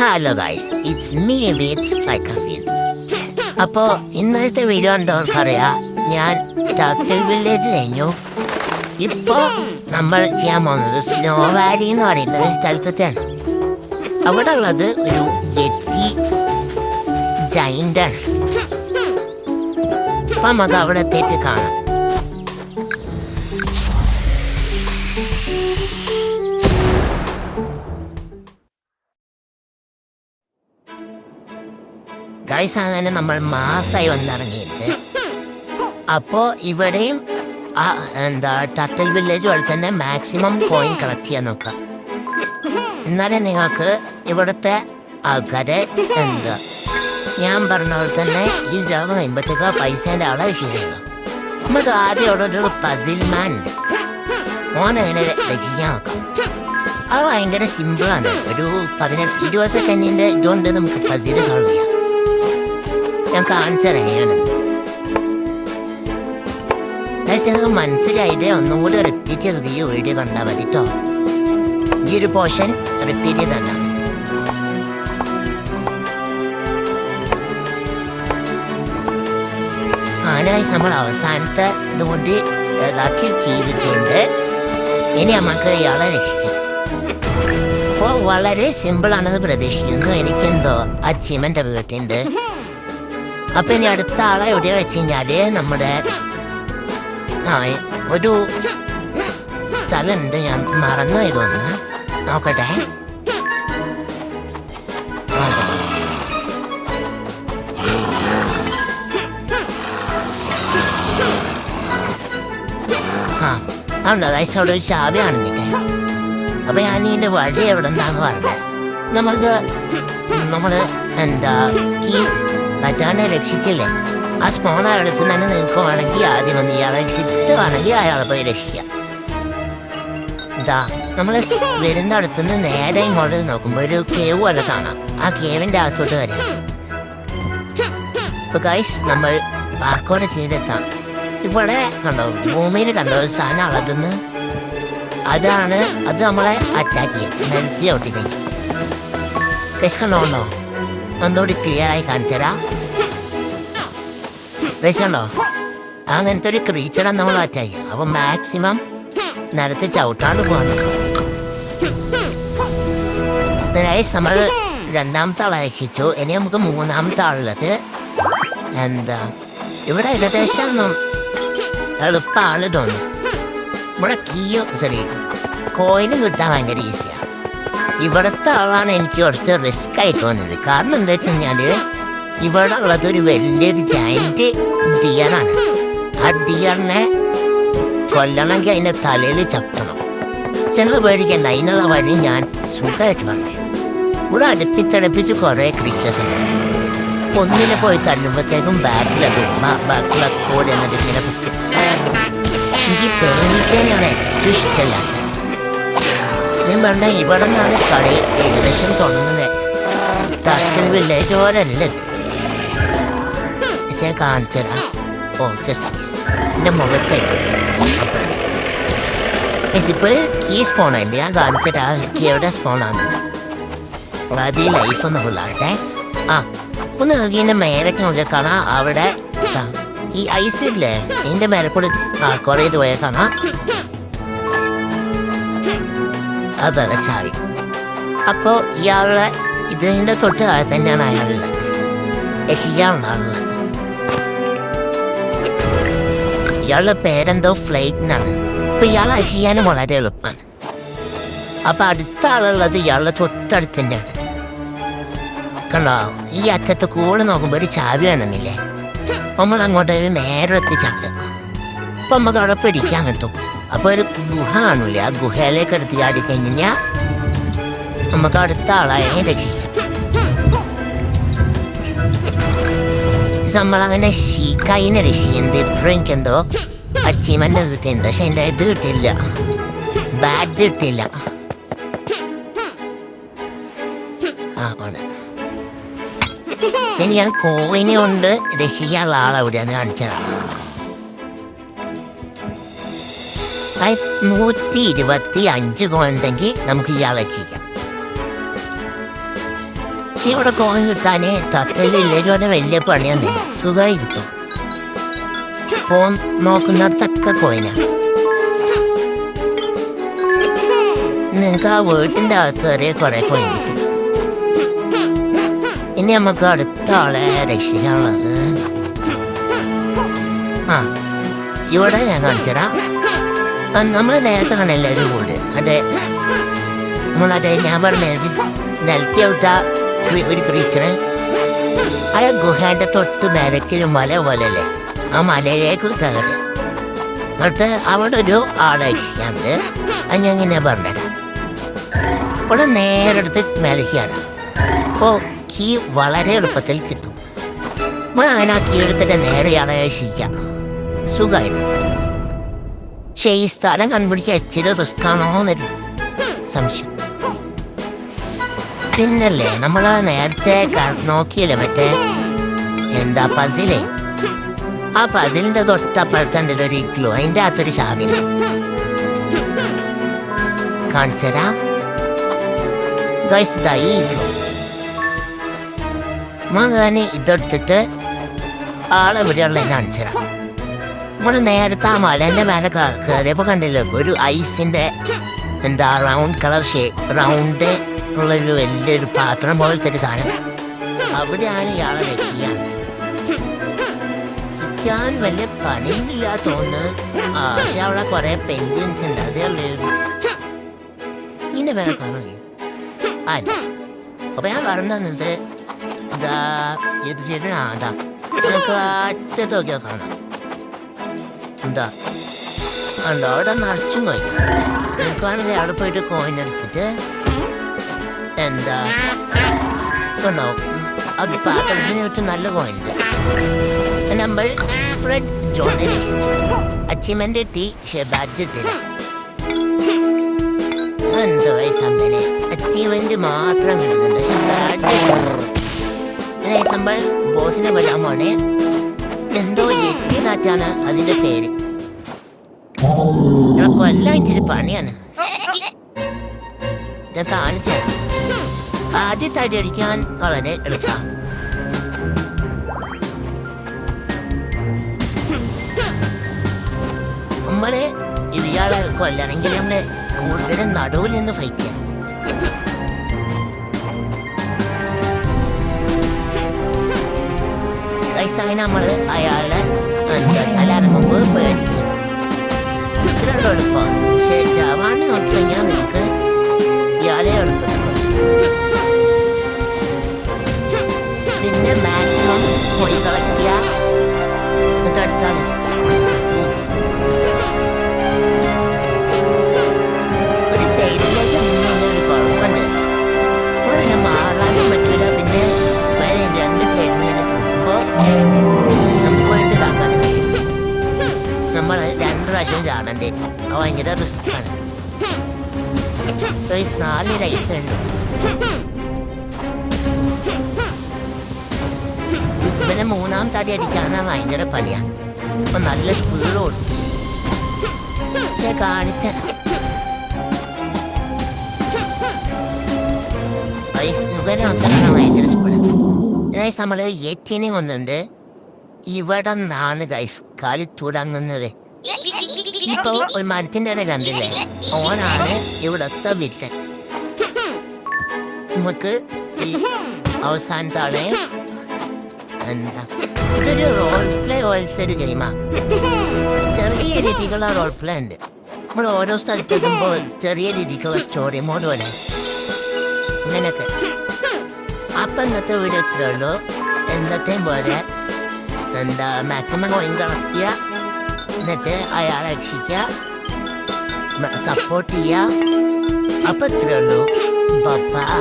Hello guys, it's me with Strikerfield. അപ്പോൾ ഇന്നലത്തെ video ഉണ്ടോന്നറിയാം. ഞാൻ ടർട്ടിൽ വില്ലേജ് കഴിഞ്ഞു. ഇപ്പോൾ നമ്മൾ ചെയ്യാൻ പോകുന്നത് സ്നോ വാലി എന്ന് പറയുന്ന ഒരു സ്ഥലത്തെത്താണ്. അവിടെ ഉള്ളത് ഒരു യെറ്റി ജൈൻ്റാണ്. അപ്പം നമുക്ക് അവിടെ എത്തിയിട്ട് കാണാം. ഗൈസ്, അങ്ങനെ നമ്മൾ മാസമായി വന്നിറങ്ങിയിട്ട്. അപ്പോൾ ഇവിടെയും ടർട്ടിൽ വില്ലേജ് പോലെ തന്നെ മാക്സിമം കോയിൻ കളക്ട് ചെയ്യാൻ നോക്കാം. എന്നാലേ നിങ്ങൾക്ക് ഇവിടുത്തെ ആൾക്കാരെ ഞാൻ പറഞ്ഞ പോലെ തന്നെ ഈ ലോകം കഴിയുമ്പോഴത്തേക്ക് പൈസേൻ്റെ അളവ് ശരിയുള്ളൂ. നമുക്ക് ആദ്യം അവിടെ ഒരു പസിൽ മാൻ ഉണ്ട്. ഓനെങ്ങനെ രചിക്കാൻ നോക്കാം. അത് ഭയങ്കര സിമ്പിളാണ്. ഒരു 18-20 സെക്കൻഡിൻ്റെ ഇതുകൊണ്ട് നമുക്ക് പസിൽ സോൾവ് ചെയ്യാം. ഞാൻ കാണിച്ചറിയാണെന്ന് നിങ്ങൾക്ക് മനസ്സിലായിട്ട് ഒന്നുകൂടി റിപ്പീറ്റ് ചെയ്തത് ഈ വീഡിയോ കണ്ടാൽ മതി കേട്ടോ. ഈ ഒരു പോർഷൻ റിപ്പീറ്റ് ചെയ്ത് കണ്ടാൽ മതി. അങ്ങനെ നമ്മൾ അവസാനത്തെ ഇതുകൊണ്ട് ഇതാക്കി കീഴിട്ടുണ്ട്. ഇനി നമുക്ക് ഇയാളെ രക്ഷിക്കാം. അപ്പോൾ വളരെ സിമ്പിളാണെന്ന് പ്രതീക്ഷിക്കുന്നു. എനിക്കെന്തോ അച്ചീവ്മെൻ്റ് വീട്ടുണ്ട്. അപ്പം ഇനി അടുത്ത ആളെ എവിടെയോ വെച്ച് കഴിഞ്ഞാൽ നമ്മുടെ ഒരു സ്ഥലമുണ്ട്. ഞാൻ മറന്നു ഇതൊന്ന് നോക്കട്ടെ. അതുണ്ടോ വയസ്സ് അവിടെ ഒരു ചാവി കാണുന്നിട്ടേ. അപ്പം ഞാൻ ഇതിൻ്റെ വഴി എവിടെ ഉണ്ടാന്ന് പറഞ്ഞത്. നമ്മൾ ഈ മറ്റാനെ രക്ഷിച്ചില്ലേ, ആ സ്പോൺ അടുത്ത് തന്നെ നിൽക്കുവാണെങ്കിൽ ആദ്യം വന്ന് ഇയാളെ രക്ഷിച്ചിട്ടുവാണെങ്കിൽ അയാളെ പോയി രക്ഷിക്കാം. നമ്മൾ വരുന്ന അടുത്തുനിന്ന് നേരെ ഇങ്ങോട്ട് നോക്കുമ്പോൾ ഒരു കേവ് പോലെ കാണാം. ആ കേവിൻ്റെ അകത്തോട്ട് വരാം. ഇപ്പൊ ഗൈസ്, നമ്മൾ പാർക്കോട് ചെയ്തെത്താം. ഇവിടെ കണ്ടോ, ഭൂമിയിൽ കണ്ടോ ഒരു സാധനം അളകുന്നു. അത് നമ്മളെ അറ്റാക്ക് ചെയ്യും. നിരത്തി ഒട്ടിക്കഴിഞ്ഞു ഗൈസ് കണ്ടോ. ഒന്നുകൂടി ക്ലിയർ ആയി കാണിച്ചു തരാം. ഗൈസ് അങ്ങനത്തെ ഒരു ക്രീച്ചറാണ് നമ്മൾ അറ്റാക്ക് ചെയ്യുക. അപ്പം മാക്സിമം നിലത്ത് ചവിട്ടാണ്ട് പോകണം. നമ്മൾ രണ്ടാമത്തെ ആളെ രക്ഷിച്ചു. ഇനി നമുക്ക് മൂന്നാമത്തെ ആളുള്ളത് ഇവിടെ ഏകദേശം എളുപ്പമാണ് തോന്നുന്നു. ഇവിടെ കോയിനും കിട്ടാൻ ഭയങ്കര ഈസിയാണ്. ഇവിടുത്തെ ആളാണ് എനിക്ക് കുറച്ച് റിസ്ക് ആയി തോന്നുന്നത്. കാരണം എന്താ വെച്ച് കഴിഞ്ഞാൽ ഇവിടെ ഉള്ളതൊരു വലിയൊരു ജയന്റ് ഡിയറാണ്. ആ ഡിയറിനെ കൊല്ലണമെങ്കിൽ അതിൻ്റെ തലയിൽ ചപ്പണം. ചിലത് പേടിക്കണ്ട, അതിനുള്ള വഴി ഞാൻ സുഖമായിട്ട് പറഞ്ഞു. ഇവിടെ അടുപ്പിച്ചടുപ്പിച്ച് കുറേ ക്രീച്ചേഴ്സ് ഉണ്ട്. ഒന്നിനെ പോയി തള്ളുമ്പോഴത്തേക്കും ബാക്കിലൂടെ എന്നിട്ട് ഇങ്ങനെ പൊക്കി. എനിക്ക് തേനീച്ചേനാണ് ഏറ്റവും ഇഷ്ടമല്ല. ഞാൻ പറഞ്ഞ ഇവിടെ നിന്നാണ് കളി ഏകദേശം തുടങ്ങുന്നത്. ടർട്ടിൽ വില്ലേജ് പോലല്ലത്. ഞാൻ കാണിച്ചതാ. ജസ്റ്റ് മിസ് എൻ്റെ മുഖത്തേക്ക് ഇപ്പോൾ കീ സ്പോണുണ്ട്. ഞാൻ കാണിച്ചിട്ടാ കീ എവിടെ സ്പോണാണ്. അത് ഈ ലൈഫൊന്ന് ഫുള്ളാകട്ടെ. ഒന്ന് നോക്കിൻ്റെ മേലൊക്കെ നോക്കിയാൽ കാണാം. അവിടെ ഈ ഐസ് ഇല്ലേ, ഇതിൻ്റെ മേലെ കൂടി കുറേ ഇത് പോയാൽ കാണാം. അതല്ല ചാവി. അപ്പോൾ ഇയാളുടെ ഇതിൻ്റെ തൊട്ട് താഴെ തന്നെയാണ് അയാളുള്ളത്. രക്ഷിക്കാനുണ്ടാകുന്നത്. ഇയാളുടെ പേരെന്തോ ഫ്ലൈറ്റ് എന്നാണ്. അപ്പം ഇയാളെ ചെയ്യാനും വളരെ എളുപ്പമാണ്. അപ്പം അടുത്ത ആളുള്ളത് ഇയാളുടെ തൊട്ടടുത്ത് തന്നെയാണ്. കണ്ടോ, ഈ അറ്റത്ത് കൂടെ നോക്കുമ്പോൾ ഒരു ചാവി വേണമെന്നില്ലേ. നമ്മൾ അങ്ങോട്ട് നേരെ എത്തിച്ചാട്ടും. അപ്പം നമുക്ക് അവിടെ പിടിക്കാൻ പറ്റും. അപ്പോൾ ഒരു ഗുഹ കാണില്ലേ, ആ ഗുഹയിലേക്ക് എടുത്ത് ചാടിക്കഴിഞ്ഞാൽ നമുക്ക് അടുത്ത ആളായി രക്ഷിക്കാം. നമ്മളങ്ങനെ കൈനെ രക്ഷിക്കുന്നത്. ഇപ്പോഴും എനിക്കെന്തോ അച്ചീവ്മെൻ്റ് കിട്ടിയിട്ടുണ്ട്. പക്ഷെ എൻ്റെ ഇത് കിട്ടിയില്ല, ബാറ്റ് കിട്ടിയില്ല. ശരി, ഞാൻ കോയിനെ കൊണ്ട് രക്ഷിക്കാനുള്ള ആളെവിടെയാന്ന് കാണിച്ചതാണ്. 125 കോയിൻ ഉണ്ടെങ്കിൽ നമുക്ക് ഇയാളെ രക്ഷിക്കാം. പക്ഷെ ഇവിടെ കോയിൻ കിട്ടാനേ തത്തൽ വില്ലേജ് വലിയ പണിയൊന്നുമില്ല, സുഖമായി കിട്ടും. ഫോൺ നോക്കുന്നിടത്തൊക്കെ കോയിനാ. നിങ്ങൾക്ക് ആ വീട്ടിൻ്റെ അകത്ത് കയറിയ കുറേ കോയിൻ കിട്ടും. ഇനി നമുക്ക് അടുത്ത ആളെ രക്ഷിക്കാനുള്ളത് ഇവിടെ ഞാൻ കാണിച്ചരാ. നമ്മൾ നേരത്തെ കണ്ടല്ലേ ഒരു വീട്, നമ്മളതെ ഞാൻ പറഞ്ഞ നിലത്തി വിട്ട ഒരു ക്രീച്ചറ് ആ ഗുഹേൻ്റെ തൊട്ട് മേലക്കൊരു മല പോലെയല്ലേ, ആ മലയിലേക്ക് കയറി. എന്നിട്ട് അവിടെ ഒരു ആളെ രക്ഷിക്കാണ്ട് അത് ഞാൻ ഇങ്ങനെ പറഞ്ഞുതരാം. ഇവിടെ നേരെടുത്ത് മേലക്കാണ്. അപ്പോൾ കീ വളരെ എളുപ്പത്തിൽ കിട്ടും. നമ്മൾ അങ്ങനെ ആ കീ എടുത്തിട്ട് നേരെ ആളെ രക്ഷിക്കാം, സുഖമായിരുന്നു. പക്ഷേ ഈ സ്ഥലം കണ്ടുപിടിക്കാൻ ഇച്ചിരി റിസ്ക് ആണോ എന്നൊരു സംശയം. പിന്നല്ലേ നമ്മൾ നേരത്തെ നോക്കിയില്ലേ മറ്റേ എന്താ പസിലേ, ആ പസിലിന്റെ തൊട്ടപ്പുറത്തുണ്ട് ഒരു ഇഗ്ലു, അതിൻ്റെ അകത്തൊരു ഷാബിൻ്റെ കാണിച്ചരാ. ഈ ഇഗ്ലു മകന് ഇതെടുത്തിട്ട് ആളെവിടെയുള്ള കാണിച്ചരാ. നമ്മൾ നേരത്തെ ആ മലേൻ്റെ മേലെ കയറിയപ്പോൾ കണ്ടില്ലേ ഒരു ഐസിൻ്റെ എന്താ റൗണ്ട് കളർ റൗണ്ട് ഉള്ളൊരു വലിയൊരു പാത്രം പോലത്തെ ഒരു സാധനം. അവിടെയാണ് ഇയാളെ രക്ഷിക്കാറുണ്ട്. ചിക്കാൻ വലിയ പണിയില്ല തോന്നുന്നു. പക്ഷെ അവിടെ കുറെ പെൻഗ്വിൻസ് ഉണ്ട്, അതേ ഉള്ളൂ. ഇതിന്റെ പേരെ കാണാൻ അല്ല. അപ്പൊ ഞാൻ പറഞ്ഞത് ഇതാ ഇത് ശരി. അതാ നമുക്ക് അറ്റത്ത് നോക്കിയാൽ കാണാം. എന്താ ഉണ്ടോ അവിടെ നിറച്ചും കഴിക്കാം. നമുക്കാണെങ്കിൽ അവിടെ പോയിട്ട് കോയിൻ എടുത്തിട്ട് എന്താ ഉണ്ടോ അത് പാത്രത്തിന് ചുറ്റും നല്ല കോയിൻ. നമ്മൾ ഫ്രെഡ് ജോണിനെ രക്ഷിച്ചു. അച്ചീവ്മെന്റ് ടി ബാഡ്ജ് ഇട്ടില്ല. എന്തോ വയസ്സമ്മനെ അച്ചീവ്മെന്റ് മാത്രം കിട്ടുന്നുണ്ട്, പക്ഷെ ബാഡ്ജ് സംഭവ ബോസിനെ കൊല്ലാൻ പോണേ. എന്തോ എത്തി നാറ്റാണ് അതിന്റെ പേര്. കൊല്ലാൻ ഇച്ചിരി പണിയാണ്. ഞാൻ കാണിച്ച ആദ്യ തടി അടിക്കാൻ വളരെ എളുപ്പം. നമ്മള് ഇയാളെ കൊല്ലണമെങ്കിൽ നമ്മള് കൂടുതലും നടുവിൽ നിന്ന് ഫൈറ്റ് ചെയ്യണം. വയസ്സായി നമ്മള് അയാളെ തലയിറങ്ങുമ്പോൾ പേടിക്കും. ഇത്രയുള്ള എളുപ്പം. പക്ഷെ ജവാന് നോക്കിക്കഴിഞ്ഞാൽ നിങ്ങൾക്ക് ഇയാളെ എളുപ്പം. പിന്നെ മാക്സിമം പോയി കളക്ട് എന്നിട്ട് അടുത്താണ് ഒരു സൈഡിലേക്ക് ഒരു കുഴപ്പമുണ്ട്. പിന്നെ മാറാനും പറ്റില്ല. പിന്നെ വരെ രണ്ട് സൈഡിൽ നിന്ന് പോകുമ്പോൾ നമുക്ക് പോയിട്ട് ഇതാക്കാനും കഴിയും. നമ്മൾ 2 പ്രാവശ്യം ചാടണ്ടേ, അത് ഭയങ്കര റിസ്ക്കാണ്. 4 ലൈഫ് ഉണ്ട്. പിന്നെ 3-ാം തടി അടിക്കാനാണ് ഭയങ്കര പണിയാണ്. അപ്പൊ നല്ല സ്പീഡ് ഓടും. പക്ഷെ കാണിച്ചത് ഭയങ്കര സ്പീഡ്. നമ്മള് എറ്റിനെ കൊണ്ടുണ്ട്. ഇവിടെ നിന്നാണ് ഗൈസ് കളി തുടങ്ങുന്നത്. ഇപ്പൊ ഒരു മരത്തിന്റെ ഇടയിൽ കണ്ടില്ലേ, ഓനാണ് ഇവിടത്തെ വില്ലൻ. നമുക്ക് ഈ അവസാനത്താണ് എന്താ ഇതൊരു റോൾ പ്ലേ പോലത്തെ ഒരു ഗെയിമാ. ചെറിയ രീതിക്കുള്ള റോൾ പ്ലേ ഉണ്ട്. നമ്മൾ ഓരോ സ്ഥലത്തെത്തുമ്പോൾ ചെറിയ രീതിക്കുള്ള സ്റ്റോറി മോഡ് പോലെ ഇങ്ങനെയൊക്കെ. അപ്പൊ ഇന്നത്തെ വീഡിയോ ഇത്രേ ഉള്ളൂ. എന്നത്തെയും പോലെ എന്താ മാക്സിമം കോയിൻ കളക്ട് ചെയ്യുക, എന്നിട്ട് അയാളെ രക്ഷിക്കുക, സപ്പോർട്ട് ചെയ്യുക. അപ്പൊ ഇത്രേ ഉള്ളൂ. ബൈ.